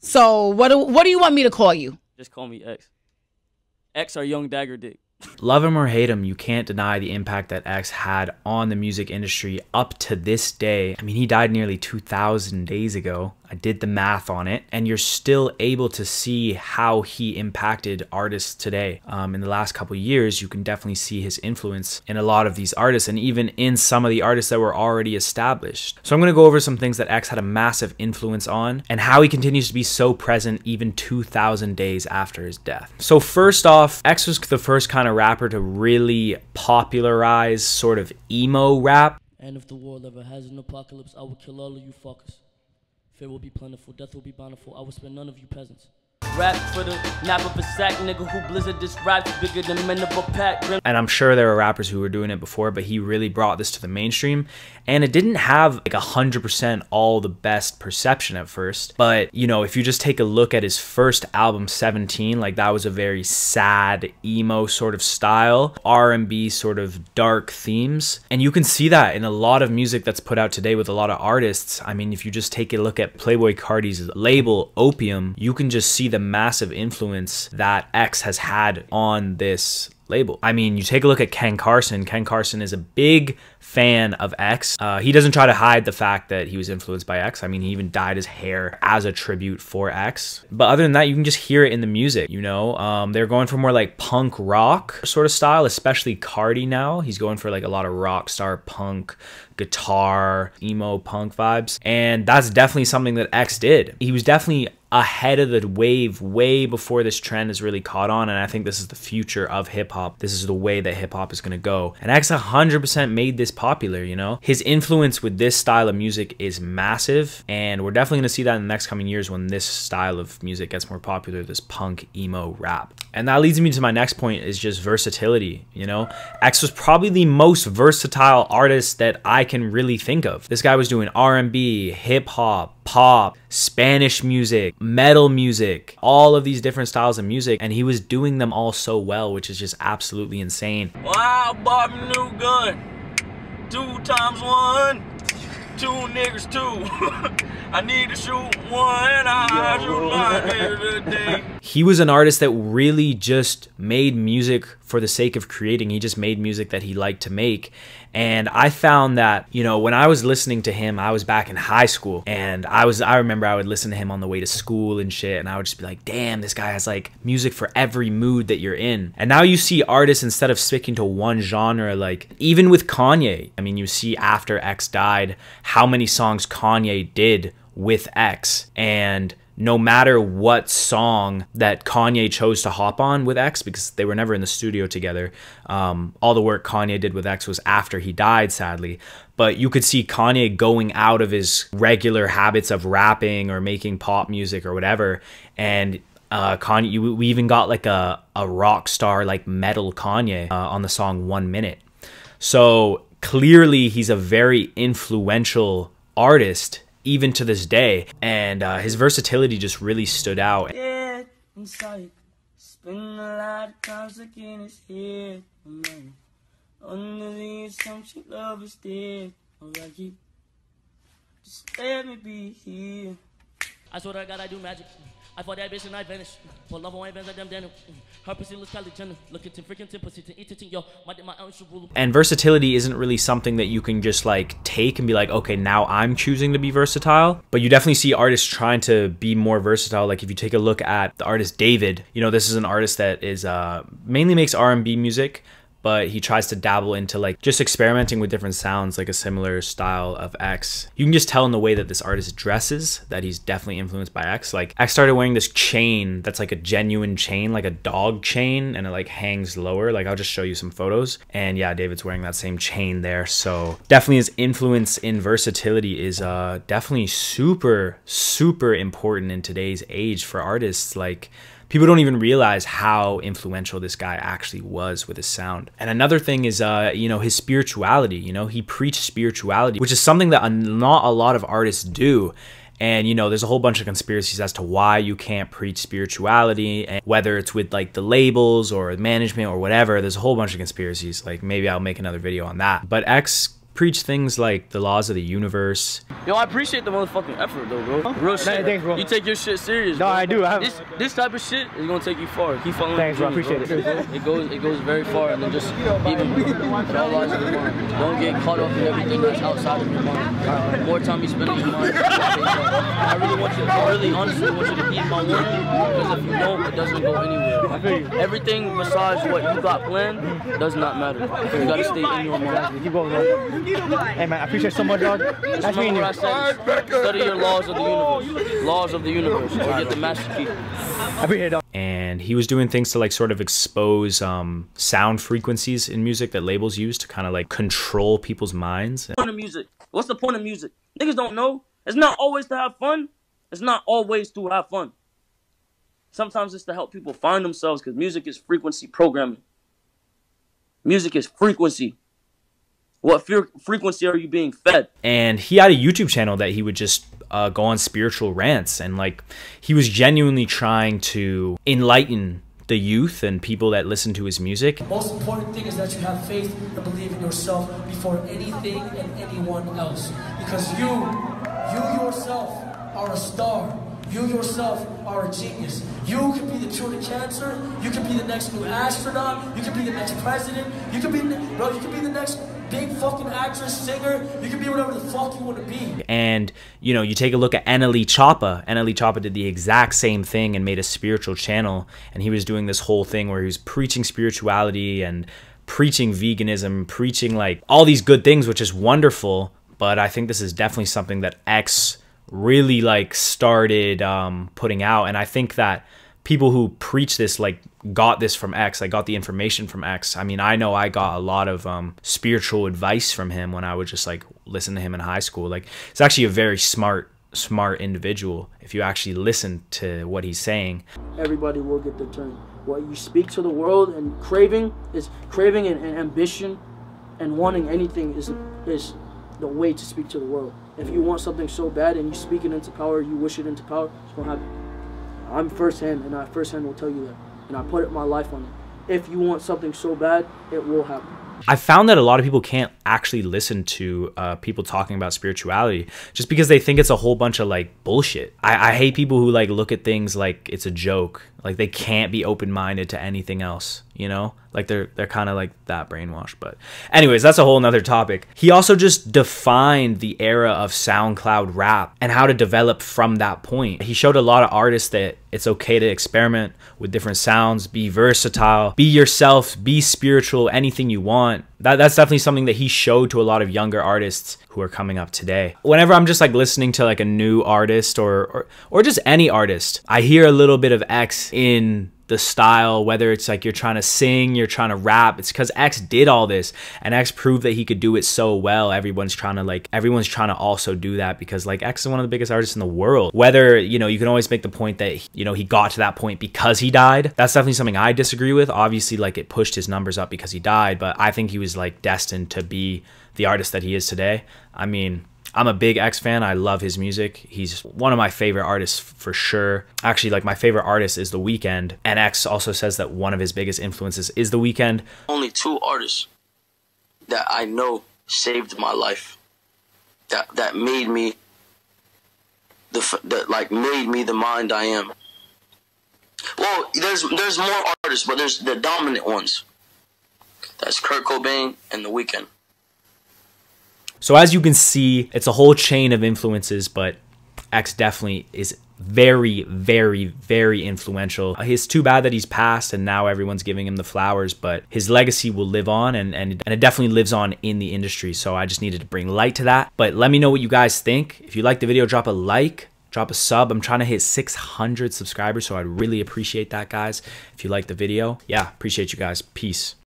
So what do you want me to call you? Just call me X. X or Young Dagger Dick. Love him or hate him, you can't deny the impact that X had on the music industry up to this day. I mean, he died nearly 2,000 days ago. I did the math on it, and you're still able to see how he impacted artists today. In the last couple of years, you can definitely see his influence in a lot of these artists, and even in some of the artists that were already established. So I'm going to go over some things that X had a massive influence on, and how he continues to be so present even 2,000 days after his death. So first off, X was the first kind of rapper to really popularize sort of emo rap. And if the world ever has an apocalypse, I will kill all of you fuckers. Fear will be plentiful, death will be bountiful. I will spare none of you peasants. Rap for the nap of a sack, nigga who blizzard this rap bigger than men of a pack. And I'm sure there were rappers who were doing it before, but he really brought this to the mainstream. And it didn't have like 100% all the best perception at first. But, you know, if you just take a look at his first album, 17, like that was a very sad, emo sort of style, R&B sort of dark themes. And you can see that in a lot of music that's put out today with a lot of artists. I mean, if you just take a look at Playboi Carti's label, Opium, you can just see the massive influence that X has had on this label. I mean, you take a look at Ken Carson. Ken Carson is a big fan of X. He doesn't try to hide the fact that he was influenced by X. I mean, he even dyed his hair as a tribute for X. But other than that, you can just hear it in the music, you know? They're going for more like punk rock sort of style, especially Carti now. He's going for like a lot of rock star punk, guitar, emo punk vibes. And that's definitely something that X did. He was definitely ahead of the wave way before this trend has really caught on, and I think this is the future of hip-hop. This is the way that hip-hop is going to go, and X 100% made this popular, you know? His influence with this style of music is massive, and we're definitely going to see that in the next coming years when this style of music gets more popular, this punk emo rap. And that leads me to my next point, is just versatility, you know? X was probably the most versatile artist that I can really think of. This guy was doing R&B, hip-hop, pop, Spanish music, metal music, all of these different styles of music, and he was doing them all so well, which is just absolutely insane. Wow, bought me new gun. 2 times 1. 2 niggas 2. I need to shoot one. I shoot my niggas today. He was an artist that really just made music for the sake of creating. He just made music that he liked to make. And I found that, you know, when I was listening to him, I was back in high school, and I remember I would listen to him on the way to school and shit, and I would just be like, damn, this guy has like music for every mood that you're in. And now you see artists, instead of sticking to one genre, like even with Kanye, I mean, you see after X died, how many songs Kanye did with X, and no matter what song that Kanye chose to hop on with X, because they were never in the studio together, all the work Kanye did with X was after he died, sadly. But you could see Kanye going out of his regular habits of rapping or making pop music or whatever, and Kanye, we even got like a rock star, like metal Kanye on the song 1 Minute. So clearly he's a very influential artist even to this day, and his versatility just really stood out. Dead inside, spend a lot of times looking his head, man. Under the assumption love is dead. Alright, just let me be here. I swear to God, I do magic. I fought that bitch and I vanished. For love, I ain't bands like them Daniel. Her pussy looks Kylie Jenner. Looking to freaking tip pussy to eat it, yo. My own rule. And versatility isn't really something that you can just like take and be like, okay, now I'm choosing to be versatile. But you definitely see artists trying to be more versatile. Like if you take a look at the artist David, you know, this is an artist that is mainly makes R&B music, but he tries to dabble into like just experimenting with different sounds, like a similar style of X. You can just tell in the way that this artist dresses that he's definitely influenced by X. Like X started wearing this chain that's like a genuine chain, like a dog chain, and it like hangs lower. Like I'll just show you some photos, and yeah, David's wearing that same chain there. So definitely his influence in versatility is definitely super important in today's age for artists. Like people don't even realize how influential this guy actually was with his sound. And another thing is, you know, his spirituality. You know, he preached spirituality, which is something that not a lot of artists do. And, you know, there's a whole bunch of conspiracies as to why you can't preach spirituality, and whether it's with like the labels or management or whatever. There's a whole bunch of conspiracies. Like maybe I'll make another video on that. But X preach things like the laws of the universe. Yo, I appreciate the motherfucking effort though, bro. Real shit. Thanks, bro. You take your shit serious. No, bro. I do. This type of shit is gonna take you far. Keep following. Thanks, bro. I your dreams, appreciate it. It goes very far, and then just even realize your mind. Don't get caught up in everything that's outside of your mind. The more time you spend in your mind, I really want you to, really honestly want you to heed my warning, because if you don't, it doesn't go anywhere. Everything besides what you got planned does not matter. You gotta stay in your mind. Keep going, bro. Hey, man, I appreciate it so much, dog. That's me. Remember what I said, study your laws of the universe. Laws of the universe. Or get the master key. I appreciate it, dog. And he was doing things to like sort of expose sound frequencies in music that labels use to kind of like control people's minds. Point of music. What's the point of music? Niggas don't know. It's not always to have fun. It's not always to have fun. Sometimes it's to help people find themselves, because music is frequency programming. Music is frequency. What frequency are you being fed? And he had a YouTube channel that he would just go on spiritual rants, and like he was genuinely trying to enlighten the youth and people that listen to his music. The most important thing is that you have faith and believe in yourself before anything and anyone else. Because you yourself are a star. You yourself are a genius. You can be the cure to cancer. You can be the next new astronaut. You can be the next president. You can be, bro, you can be the next big fucking actress, singer. You can be whatever the fuck you want to be. And, you know, you take a look at Annalie Choppa. Annalie Choppa did the exact same thing and made a spiritual channel. And he was doing this whole thing where he was preaching spirituality and preaching veganism, preaching like all these good things, which is wonderful. But I think this is definitely something that X really like started putting out. And I think that people who preach this like got this from X. I got the information from X. I mean, I know I got a lot of spiritual advice from him when I would just like listen to him in high school. Like, it's actually a very smart individual if you actually listen to what he's saying. Everybody will get their turn. What you speak to the world and craving and ambition and wanting anything is the way to speak to the world. If you want something so bad and you speak it into power, you wish it into power, it's gonna happen. I'm firsthand, and I firsthand will tell you that. And I put my life on it. If you want something so bad, it will happen. I found that a lot of people can't actually listen to people talking about spirituality just because they think it's a whole bunch of like bullshit. I hate people who like look at things like it's a joke. Like they can't be open-minded to anything else, you know? Like they're kind of like that brainwashed. But anyways, that's a whole nother topic. He also just defined the era of SoundCloud rap and how to develop from that point. He showed a lot of artists that it's okay to experiment with different sounds, be versatile, be yourself, be spiritual, anything you want. That's definitely something that he showed to a lot of younger artists who are coming up today. Whenever I'm just like listening to like a new artist or just any artist, I hear a little bit of X in the style, whether it's like you're trying to sing, you're trying to rap. It's because X did all this, and X proved that he could do it so well. Everyone's trying to also do that because like X is one of the biggest artists in the world. Whether, you know, you can always make the point that, you know, he got to that point because he died. That's definitely something I disagree with. Obviously, like it pushed his numbers up because he died, but I think he was like destined to be the artist that he is today. I mean, I'm a big X fan. I love his music. He's one of my favorite artists for sure. Actually, like my favorite artist is The Weeknd. And X also says that one of his biggest influences is The Weeknd. Only two artists that I know saved my life. That made me made me the mind I am. Well, there's more artists, but there's the dominant ones. That's Kurt Cobain and The Weeknd. So as you can see, it's a whole chain of influences, but X definitely is very, very, very influential. It's too bad that he's passed and now everyone's giving him the flowers, but his legacy will live on, and it definitely lives on in the industry. So I just needed to bring light to that. But let me know what you guys think. If you liked the video, drop a like, drop a sub. I'm trying to hit 600 subscribers, so I'd really appreciate that, guys. If you liked the video, yeah, appreciate you guys. Peace.